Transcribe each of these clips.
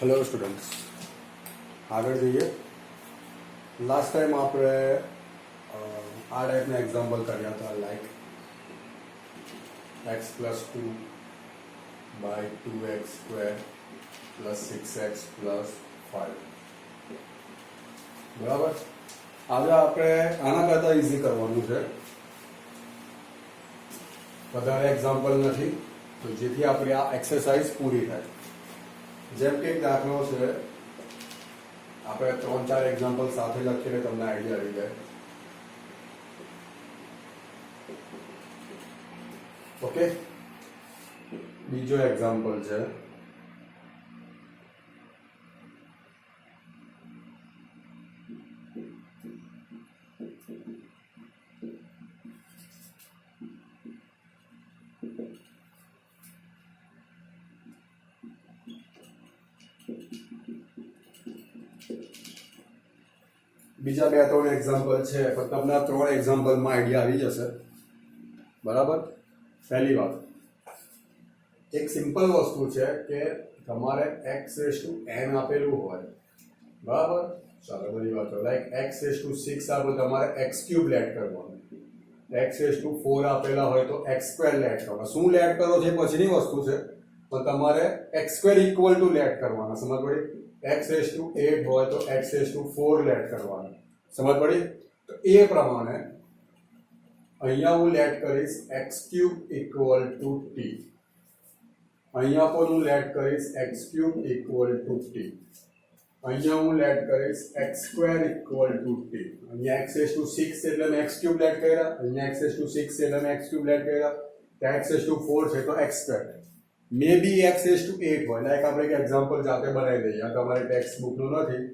Hello students, આગળ જઈએ. Last time આપણે આ ટાઈપના એક્ઝામ્પલ કર્યા હતા, like x plus 2 by 2x square plus 6x plus 5. બરાબર. આજે આપણે આના કરતાં ઇઝી કરવાનું છે, વધારે એક્ઝામ્પલ નથી, તો જેથી આપણી આ એક્સરસાઇઝ પૂરી થાય. જેમ કે એક દાખલો છે, આપણે 3-4 એક્ઝામ્પલ સાથે લખીને તમને આઈડિયા આવી જાય. ઓકે, બીજો એક્ઝામ્પલ છે બીજા 2-3 એક્ઝામ્પલ છે, પણ તમને આ 3 એક્ઝામ્પલમાં આઈડિયા આવી જશે. બરાબર. પહેલી વાત, એક સિમ્પલ વસ્તુ છે કે તમારે x⁴n આપેલું હોય, બરાબર. ચાલો બધી વાતો, લાઈક x⁶ આપણે તમારે x³ લેટ કરવાનું, x⁴ આપેલા હોય તો x² લેટ કરવાનો. શું લેટ કરો છે પછીની વસ્તુ છે, પણ તમારે x² લેટ કરવાના. સમજ પડી? x⁸ હોય તો x⁴ લેટ કરવાના. સમજ પડી? તો એ પ્રમાણે અહીંયા હું લેટ કરીશ x³ = t. અહીંયા પણ હું લેટ કરીશ x³ = t. અહીંયા હું લેટ કરીશ x² = t. અહીંયા x⁶ એટલે મેં x³ લેટ કર્યા, અહીંયા x⁶ એટલે મેં x³ લેટ કર્યા, ત્યાં x⁴ છે તો x². મે બી x⁸ હોય, લાઈક આપણે એક એક્ઝામ્પલ જાતે બનાવી દઈએ, આ તમારી ટેક્સ્ટ બુકનું નથી.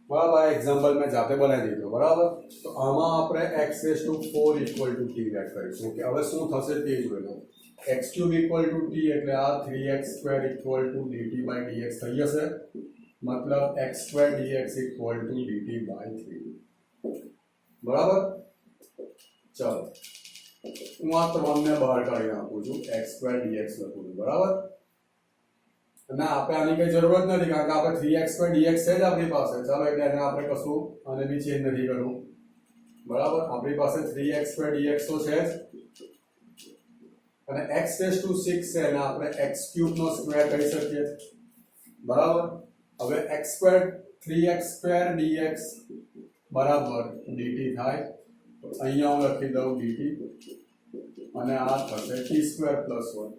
બરાબર, આ એક્ઝામ્પલ મેં જાતે બનાવી દીધો. બરાબર. તો આમાં આપણે x⁴ = t લેટ કરીશું. ઓકે, હવે શું થશે તે જોઈ લો. x³ = t એટલે આ 3x² = dt/dx થઈ જશે, મતલબ x² dx = dt/3. બરાબર. ચાલો, હું આ ત્રણને બહાર કાઢી નાખું છું, x² dx લખું છું. બરાબર. અને આપણે આની કઈ જરૂરત નથી, કારણ કે આપણે 3x² dx છે જ આપણી પાસે. ચાલો, એટલે એને આપણે કશું આને બી ચેન્જ નથી કરવું. બરાબર. આપણી પાસે 3x² dx તો છે જ, અને x⁶ છે એને આપણે x³ નો સ્ક્વેર કરી શકીએ. બરાબર. હવે x² 3x² dx બરાબર dt થાય, તો અહીંયા હું લખી દઉં dt, અને આ થશે t² + 1.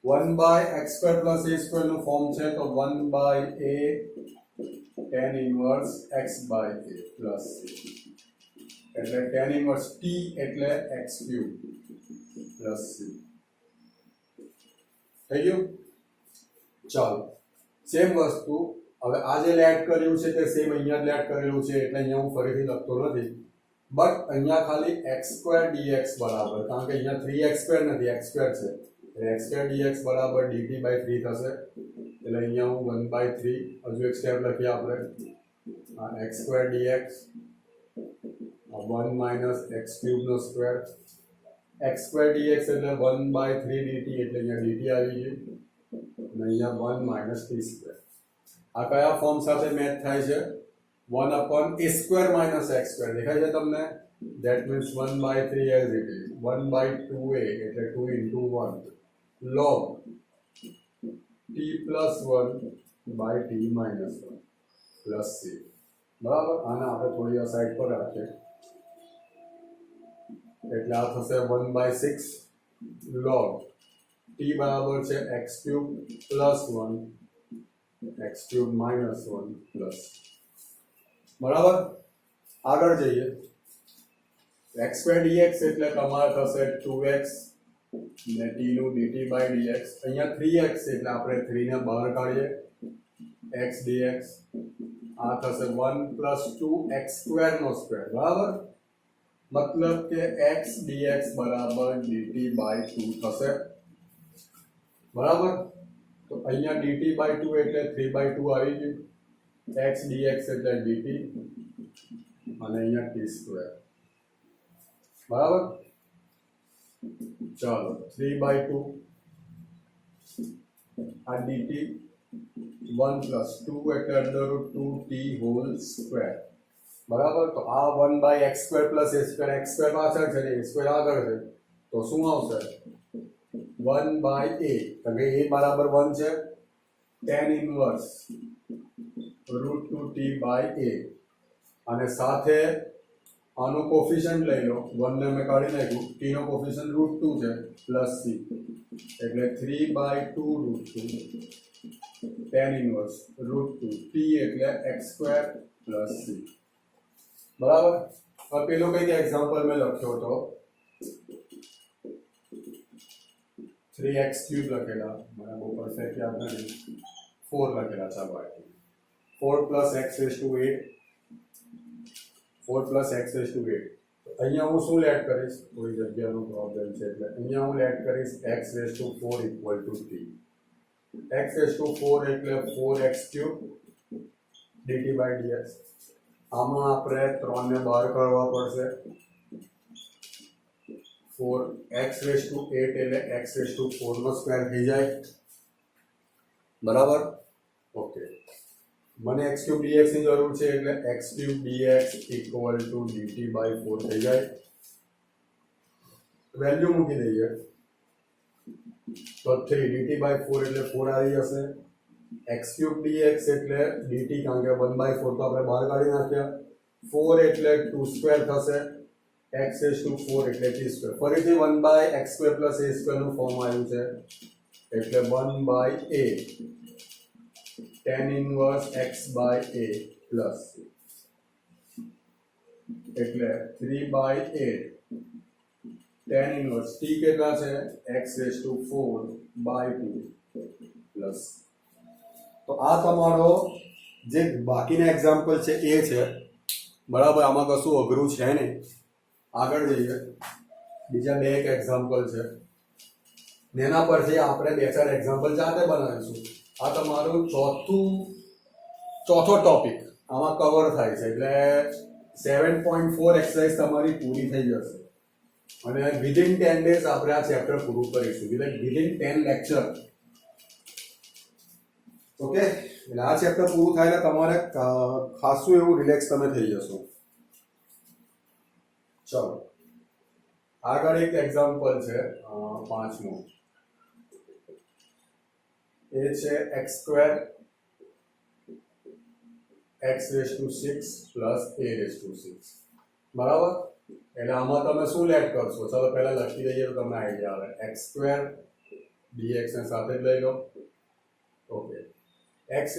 1/x² + a² નું ફોર્મ છે, તો 1/a tan inverse x/a plus c, એટલે tan inverse t એટલે x³ plus c. થઈ ગયું? ચાલો, સેમ વસ્તુ હવે આ જે લેટ કર્યું છે તે સેમ અહીંયા જ લેટ કરેલું છે, એટલે અહીંયા હું ફરીથી લખતો નથી. બટ અહીંયા ખાલી x² dx બરાબર, કારણ કે અહીંયા 3x² નથી, x² છે, એટલે x² dx બરાબર dt/3 થશે. એટલે અહીંયા હું 1/3, હજુ એક સ્ટેપ લખીએ આપણે, આ x² dx 1 - x³ નો સ્ક્વેર, x² dx એટલે 1/3 dt, એટલે અહીંયા dt આવી ગયું, અને અહીંયા 1 - t². આ કયા ફોર્મ સાથે મેચ થાય છે? 1/a² - x². દેખાય છે તમને? That means 1/3 as it is, 1/2a એટલે 2 × 1 log t + 1/t - 1 plus c. બરાબર. આને આપણે થોડી આ સાઈડ પર રાખીએ, એટલે આ થશે 1/6 log t બરાબર છે x³ + 1 x³ - 1 plus. બરાબર. આગળ જઈએ. x² dx એટલે તમારે થશે 2x ને t નું dt/dx. અહીંયા 3x એટલે આપણે 3 ને બહાર કાઢીએ, x dx, આ થશે 1 + 2x² નો સ્ક્વેર. બરાબર. મતલબ કે x dx બરાબર dt/2 થશે. બરાબર. તો અહીંયા dt/2 એટલે 3/2 આવી ગયું, x dx એટલે dt, અને અહીંયા t². બરાબર. ચાલો 3/2 આ dt 1 + 2 એટલે √2t હોલ સ્ક્વેર બરાબર. તો આ 1/x² + a² x² પાછળ છે ને a² આગળ છે તો શું આવશે 1/a કારણ કે a બરાબર 1 છે tan ઇન્વર્સ √2t/a અને સાથે આનું કોફિશિયન્ટ લઈ લો 1 ને મેં કાઢી નાખ્યું t નો કોફિશિયન્ટ √2 છે પ્લસ c એટલે 3/2 √2 tan ઇન્વર્સ √2 t એટલે x² + c બરાબર. હવે પેલો કઈ એક્ઝામ્પલ મેં લખ્યો હતો 3x³ લખેલા મને બહુ પરફેક્ટ યાદ નથી 4 લખેલા ચાલો 4 + x⁸ 4 + x⁸ અહીંયા હું શું એડ કરીશ કોઈ જગ્યાનો પ્રોબ્લેમ છે એટલે અહીંયા હું એડ કરીશ x⁴ = t x⁴ એટલે 4x³ dt/dx આમાં આપણે 3 ને બહાર કાઢવા પડશે 4x⁸ એટલે x⁴ નો સ્ક્વેર થઈ જાય બરાબર. ઓકે મને x³ dx ની જરૂર છે એટલે x³ dx = dt/4 થઈ જાય. વેલ્યુ મૂકી દઈએ તો 3 dt/4 એટલે 4 આવી જશે x³ dx એટલે dt કારણ કે 1/4 તો આપણે બહાર કાઢી નાખ્યા 4 એટલે 2² થશે x⁴ એટલે t². ફરીથી 1/x² + a² નું ફોર્મ આવ્યું છે એટલે 1/a tan inverse x/a plus એટલે 3/a tan ઇન્વર્સ t કેટલા છે x⁴/2 પ્લસ. તો આ તમારો જે બાકીના એક્ઝામ્પલ છે એ છે બરાબર. આમાં કશું અઘરું છે નહીં. આગળ જઈએ બીજા બે એક એક્ઝામ્પલ છે એના પરથી આપણે 2-4 એક્ઝામ્પલ જાતે બનાવીશું. આ તમારું ચોથો ટોપિક આમાં કવર થાય છે એટલે 7.4 એક્સરસાઇઝ તમારી પૂરી થઈ જશે અને વિધિન 10 ડેઝ આપણે આ ચેપ્ટર પૂરું કરીશું વિધિન 10 લેક્ચર. ઓકે એટલે આ ચેપ્ટર પૂરું થાય એટલે તમારે ખાસું એવું રિલેક્સ તમે થઈ જશો. ચલો આગળ એક એક્ઝામ્પલ છે 5મું એ છે x² x⁶ + a⁶ બરાબર. એટલે આમાં તમે શું લેટ કરશો ચાલો પહેલા લખી દઈએ તો તમને આઈડિયા આવે x² dx ને સાથે જ લઈ લો. ઓકે x⁶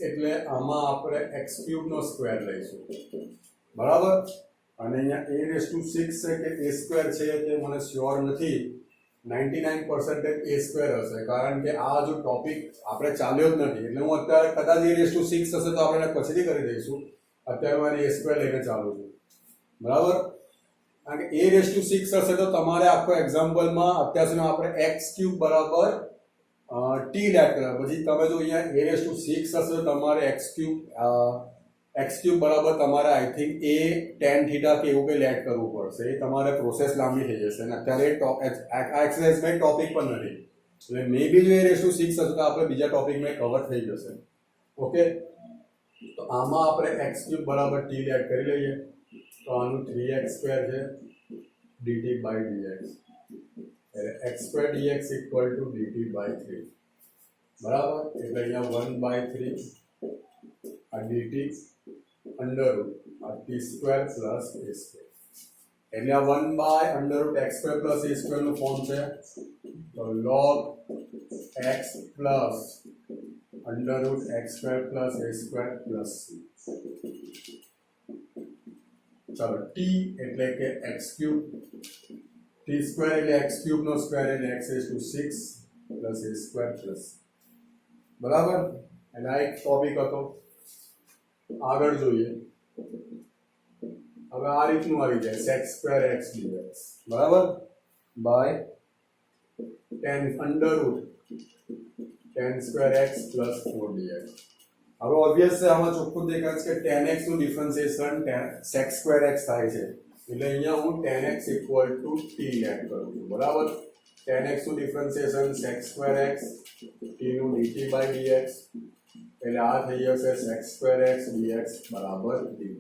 એટલે આમાં આપણે x³ નો સ્ક્વેર લઈશું બરાબર. અને અહીંયા a⁶ છે કે a² છે તે મને શ્યોર નથી 99% a² હશે કારણ કે આ જો ટોપિક આપણે ચાલ્યો જ નથી એટલે હું અત્યારે કદાચ a⁶ હશે તો આપણે પછીથી કરી દઈશું. અત્યારે મારી a² લઈને ચાલુ છું બરાબર. કારણ કે a⁶ હશે તો તમારે આખો એક્ઝામ્પલમાં અત્યાર સુધી આપણે x³ બરાબર t લેટ કરવા પછી તમે જો અહીંયા a⁶ હશે તો તમારે x³ બરાબર તમારે આઈ થિંક a tan θ કે એવું કંઈ લેટ કરવું પડશે. એ તમારે પ્રોસેસ લાંબી થઈ જશે અને અત્યારે આ એક્સરસાઇઝમાં ટોપિક પણ નથી એટલે મે બી જો a⁶ હશે તો આપણે બીજા ટોપિકમાં કવર થઈ જશે. ઓકે તો આમાં આપણે x³ બરાબર t લેટ કરી લઈએ તો આનું 3x² છે dt/dx એટલે x² dx = dt/3 બરાબર. એટલે અહીંયા 1/3 આ dt √t² + a² એટલે આ 1/√x² + a² નું ફોર્મ છે તો log x plus √x² + a² + c. ચાલો t એટલે કે x³ t² એટલે x³ નો સ્ક્વેર એટલે x⁶ + a² બરાબર. એટલે આ એક ટોપિક હતો. આગળ જોઈએ હવે આ રીતનું આવી જાય sec² x dx બરાબર by tan √tan² x + 4dx. હવે ઓબ્વિયસ છે આમાં ચોખ્ખું દેખાય છે કે tan x નું ડિફરન્શિએશન sec² x થાય છે એટલે અહીંયા હું tan x equal to t let કરું છું, બરાબર. tan x નું differentiation sec square x t નું dt બાય dx, એટલે આ થઈ જશે sec સ્ક્વેર x dx બરાબર dt.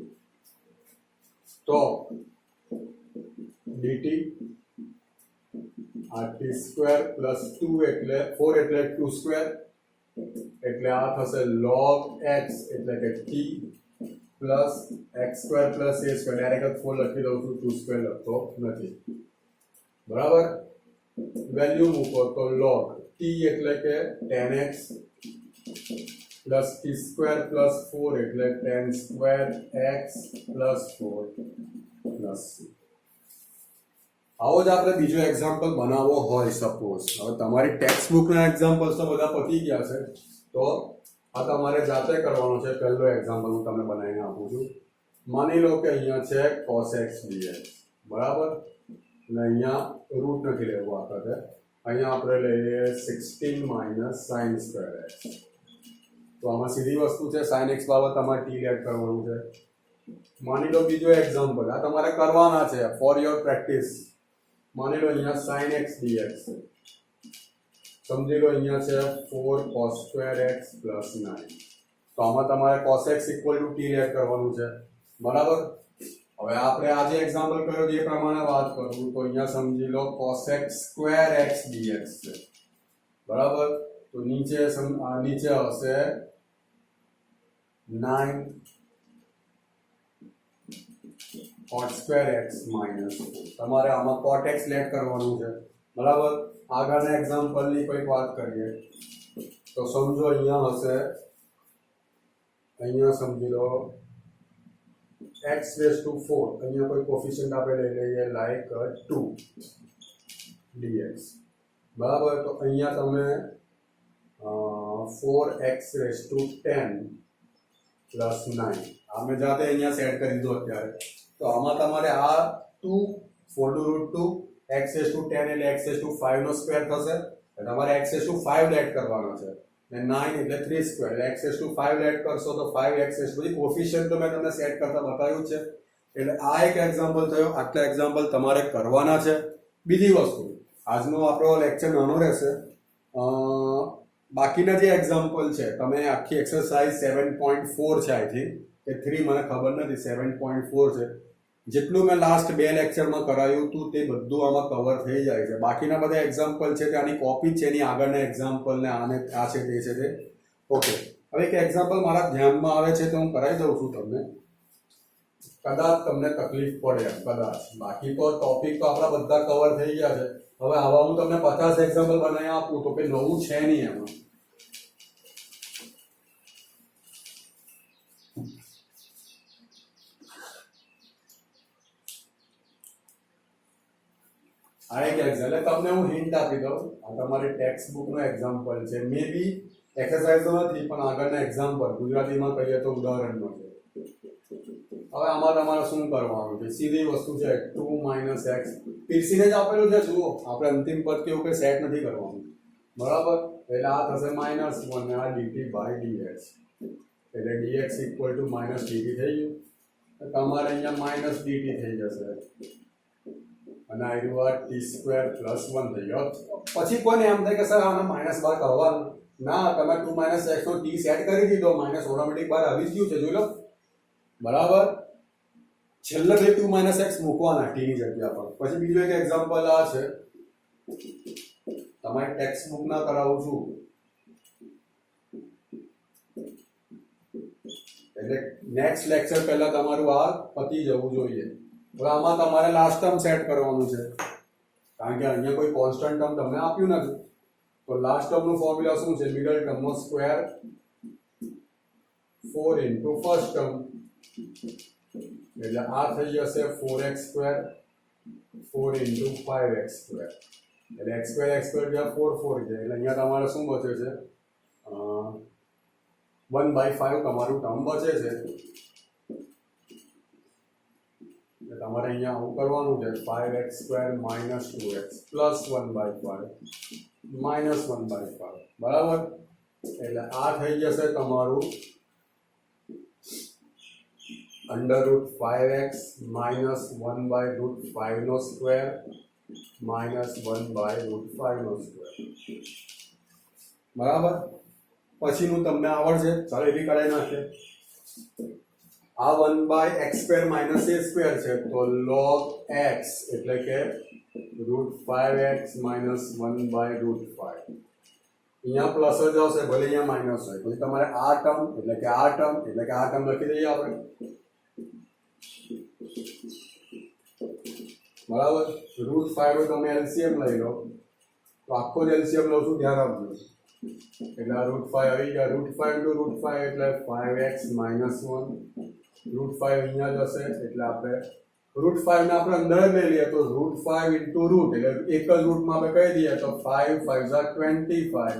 તો dt આ t સ્ક્વેર પ્લસ 2 એટલે 4 એટલે 2 સ્ક્વેર, એટલે આ થશે log x એટલે કે t plus x square plus a square, direct 4 લખી દઉં છું, 2 સ્ક્વેર લખતો નથી, બરાબર. વેલ્યુ મૂકો તો log t એટલે કે tan x plus t square plus 4 એટલે tan square x plus 4 plus c. આવો જ આપણે બીજો એક્ઝામ્પલ બનાવવો હોય સપોઝ, હવે તમારી ટેક્સ્ટ બુકના એક્ઝામ્પલ્સ તો બધા પતી ગયા છે, તો આ તમારે જાતે કરવાનું છે. પહેલો એક્ઝામ્પલ હું તમને બનાવીને આપું છું. માની લો કે અહીંયા છે cos x dx, બરાબર, અને અહીંયા રૂટ નથી લેવું આપણે, અહીંયા આપણે લઈએ 16 માઇનસ sin સ્ક્વેર x. તો આમાં સીધી વસ્તુ છે, sin x બાબત તમારે t લેટ કરવાનું છે. માની લો બીજો એક્ઝામ્પલ આ તમારે કરવાના છે ફોર યોર પ્રેક્ટિસ. માની લો અહીંયા sin x dx છે, સમજી લો અહીંયા છે 4 cos સ્ક્વેર x પ્લસ 9. તો આમાં તમારે cos x equal to t let કરવાનું છે, બરાબર. હવે આપણે આ જે એક્ઝામ્પલ કર્યો એ પ્રમાણે વાત કરું તો અહીંયા સમજી લો cos x square x dx છે, બરાબર. તો નીચે હશે 9 cot સ્ક્વેર x માઇનસ 4. તમારે આમાં cot x લેટ કરવાનું છે, બરાબર. આગળના એક્ઝામ્પલની કોઈક વાત કરીએ તો સમજો અહીંયા હશે, અહીંયા સમજી લો x રેઝ ટુ 4, અહીંયા કોઈ કોફિશિયન્ટ આપણે લઈ લઈએ લાઈક 2 dx, બરાબર. તો અહીંયા તમે 4x રેઝ ટુ 10 પ્લસ 9 અમે જાતે અહીંયા સેટ કરી દો અત્યારે. તો આમાં તમારે આ 2 4 to root 2 x raise to 10 એટલે x રેઝ ટુ 5 નો સ્ક્વેર થશે, એટલે તમારે x રેઝ ટુ 5 લેટ કરવાનો છે, અને 9 એટલે 3 સ્ક્વેર, એટલે x રેઝ ટુ 5 લેટ કરશો તો 5x રેઝ ટુ, બધી કોફિશિયન્ટ તો મેં તમને સેટ કરતા બતાવ્યું છે. એટલે આ એક એક્ઝામ્પલ થયો, આટલા એક્ઝામ્પલ તમારે કરવાના છે. બીજી વસ્તુ, આજનો આપણો લેક્ચર નાનો રહેશે, બાકીના જે એક્ઝામ્પલ છે તમે આખી એક્સરસાઇઝ 7.4 છે, આઈ થિંક કે 3 મને ખબર નથી, 7.4 છે. જેટલું મેં લાસ્ટ 2 લેક્ચરમાં કરાયું હતું તે બધું આમાં કવર થઈ જાય છે. બાકીના બધા એક્ઝામ્પલ છે તે આની કોપી જ છે, એની આગળના એક્ઝામ્પલ ને આને આ છે તે છે તે. ઓકે, હવે એક એક્ઝામ્પલ મારા ધ્યાનમાં આવે છે તો હું કરાવી દઉં છું તમને, કદાચ તમને તકલીફ પડે, કદાચ. બાકી તો ટોપિક તો આપણા બધા કવર થઈ ગયા છે. હવે આવા હું તમને 50 એક્ઝામ્પલ બનાવી આપું તો કે નવું છે નહીં એમાં. આ એક એક્ઝામ્પલ, એટલે તમને હું હિન્ટ આપી દઉં, આ તમારી ટેક્સ્ટ બુકનો એક્ઝામ્પલ છે, મે બી એક્સરસાઇઝ નથી પણ આગળના એક્ઝામ્પલ ગુજરાતીમાં કહીએ તો ઉદાહરણનો છે. હવે આમાં તમારે શું કરવાનું છે, સીધી વસ્તુ છે 2 - x પીસીને જ આપેલું છે, જુઓ આપણે અંતિમ પદ કેવું કે સેટ નથી કરવાનું, બરાબર. એટલે આ થશે -1 ને આ dt બાય dx, એટલે dx ઇક્વલ ટુ -dt થઈ ગયું. તમારે અહીંયા -dt થઈ જશે, અને આ t સ્ક્વેર પ્લસ 1 થઈ ગયો. પછી કોઈને એમ થાય કે સર આને માઇનસ બાર કરવાનું, ના, તમે 2 - x નો t સેટ કરી દીધો, માઇનસ ઓટોમેટિક બહાર આવી જ ગયું છે, જોઈ લો, બરાબર. છેલ્લે બે 2 - x મૂકવાના t ની જગ્યા પર. પછી બીજો એક એક્ઝામ્પલ આ છે, તમારી ટેક્સ્ટ બુક ના કરાવું છું, એટલે નેક્સ્ટ લેક્ચર પહેલા તમારું આ પતી જવું જોઈએ. હવે આમાં તમારે લાસ્ટ ટર્મ સેટ કરવાનું છે, કારણ કે અહીંયા કોઈ કોન્સ્ટન્ટ ટર્મ તમને આપ્યું નથી. તો લાસ્ટ ટર્મનું ફોર્મ્યુલા શું છે, મિડલ ટર્મનો સ્ક્વેર 4 ઇન્ટુ ફર્સ્ટ ટર્મ, એટલે આ થઈ જશે 4x square 4 into 5x square, એટલે x સ્ક્વેર જ્યાં 4 છે, એટલે અહીંયા તમારે શું બચે છે 1/5 તમારું ટર્મ બચે છે. એટલે તમારે અહીંયા આવું કરવાનું છે 5x square minus 2x plus 1/5 minus 1/5, બરાબર. એટલે આ થઈ જશે તમારું under root 5x minus 1 by root 5 નો સ્ક્વેર માઇનસ 1 બાય રૂટ 5 નો સ્ક્વેર. બરાબર. પછીનું તમને આવડશે, ચાલો એવી કરાવી નાખીએ. આ 1 by x square minus A square છે, તો log x એટલે કે route 5x minus 1 by root 5. અહીંયા પ્લસ જ આવશે, ભલે અહીંયા માઇનસ હોય. પછી તમારે આ ટર્મ એટલે કે આ ટર્મ એટલે કે આ ટર્મ લખી દઈએ આપણે. બરાબર. રૂટ 5 નો તમે એલસીએમ લઈ લો, તો આખો જ એલસીએમ લઉં છું, ધ્યાન આપજો. એટલે આ રૂટ 5 આવી ગયા. રૂટ 5 * રૂટ 5 એટલે 5x માઇનસ 1. રૂટ 5 અહીંયા જ હશે, એટલે આપણે રૂટ 5 ને આપણે અંદર જ લઈ લઈએ, તો રૂટ 5 ઇન્ટુ રૂટ એટલે એક જ રૂટમાં આપણે કહી દઈએ તો 5 × 5 = 25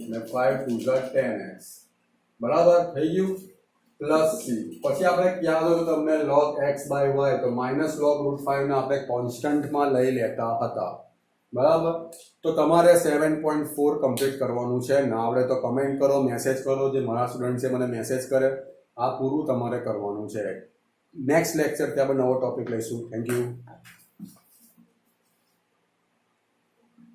અને 5 × 2 = 10x. બરાબર થઈ ગયું. Plus C. પછી આપણે યાદ હોય તો તમને log x બાય y, તો માઇનસ log રૂટ 5 ને આપણે કોન્સ્ટન્ટમાં લઈ લેતા હતા. બરાબર. તો તમારે 7.4 કમ્પ્લીટ કરવાનું છે. ના આવડે તો કમેન્ટ કરો, મેસેજ કરો. જે મારા સ્ટુડન્ટ છે મને મેસેજ કરે. આ પૂરું તમારે કરવાનું છે. નેક્સ્ટ લેક્ચર ત્યાં આપણે નવો ટોપિક લઈશું. Thank you.